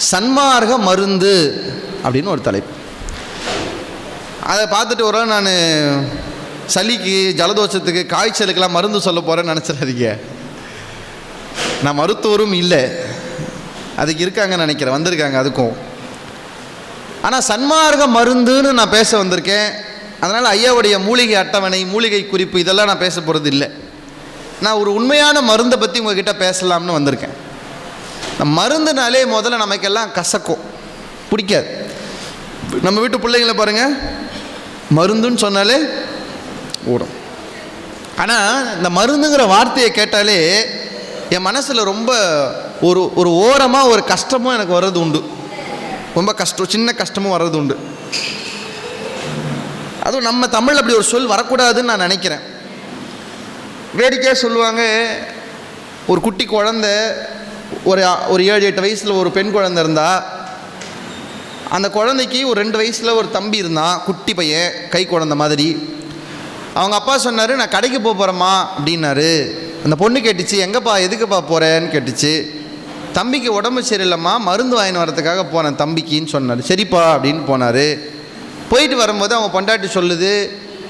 சன்மார்க்க மருந்து அப்படின்னு ஒரு தலைப்பு. அதை பார்த்துட்டு ஒரு நான் சளிக்கு, ஜலதோஷத்துக்கு, காய்ச்சலுக்கெல்லாம் மருந்து சொல்ல போகிறேன்னு நினச்சிடாதீங்க. நான் மருத்துவரும் இல்லை, அதுக்கு இருக்காங்கன்னு நினைக்கிறேன், வந்திருக்காங்க அதுக்கும். ஆனால் சன்மார்க்க மருந்துன்னு நான் பேச வந்திருக்கேன். அதனால் ஐயாவுடைய மூலிகை அட்டவணை, மூலிகை குறிப்பு இதெல்லாம் நான் பேச போகிறது இல்லை. நான் ஒரு உண்மையான மருந்தை பற்றி உங்கள்கிட்ட பேசலாம்னு வந்திருக்கேன். மருந்துனாலே முதல்ல நமக்கெல்லாம் கசக்கும், பிடிக்காது. நம்ம வீட்டு பிள்ளைங்களை பாருங்கள், மருந்துன்னு சொன்னாலே ஓடும். ஆனால் இந்த மருந்துங்கிற வார்த்தையை கேட்டாலே என் மனசில் ரொம்ப ஒரு ஓரமாக ஒரு கஷ்டமும் எனக்கு வர்றது உண்டு. ரொம்ப கஷ்டம், சின்ன கஷ்டமும் வர்றது உண்டு. அதுவும் நம்ம தமிழ் அப்படி ஒரு சொல் வரக்கூடாதுன்னு நான் நினைக்கிறேன். வேடிக்கையாக சொல்லுவாங்க, ஒரு குட்டி குழந்தை, ஒரு 7-8 வயசில் ஒரு பெண் குழந்தை இருந்தால், அந்த குழந்தைக்கு ஒரு 2 வயசில் ஒரு தம்பி இருந்தான், குட்டி பையன், கை குழந்தை மாதிரி. அவங்க அப்பா சொன்னார், நான் கடைக்கு போகிறேம்மா அப்படின்னாரு. அந்த பொண்ணு கேட்டுச்சு, எங்கப்பா எதுக்குப்பா போகிறேன்னு கேட்டுச்சு. தம்பிக்கு உடம்பு சரியில்லைம்மா, மருந்து வாங்கின்னு வரதுக்காக போனேன் தம்பிக்குன்னு சொன்னார். சரிப்பா அப்படின்னு போனார். போயிட்டு வரும்போது அவங்க பொண்டாட்டி சொல்லுது,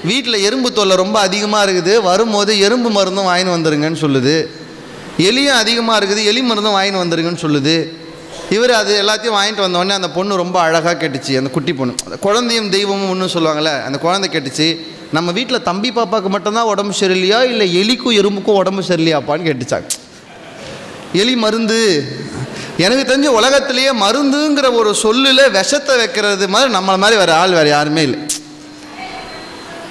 வீட்டில் எறும்பு தொல்லை ரொம்ப அதிகமாக இருக்குது, வரும்போது எறும்பு மருந்தும் வாங்கின்னு வந்துருங்கன்னு சொல்லுது. எலியும் அதிகமாக இருக்குது, எலி மருந்தும் வாங்கின்னு வந்துருங்கன்னு சொல்லுது. இவர் அது எல்லாத்தையும் வாங்கிட்டு வந்தோடனே அந்த பொண்ணு ரொம்ப அழகாக கேட்டுச்சு, அந்த குட்டி பொண்ணு, குழந்தையும் தெய்வமும் ஒன்று சொல்லுவாங்கள்ல, அந்த குழந்தை கேட்டுச்சு, நம்ம வீட்டில் தம்பி பாப்பாவுக்கு மட்டும்தான் உடம்பு சரியில்லையா, இல்லை எலிக்கும் எறும்புக்கும் உடம்பு சரியில்லையாப்பான்னு கேட்டுச்சாங்க. எலி மருந்து, எனக்கு தெரிஞ்ச உலகத்திலேயே மருந்துங்கிற ஒரு சொல்லில் விஷத்தை வைக்கிறது மாதிரி நம்மளை மாதிரி வேறு ஆள் வேறு யாருமே இல்லை.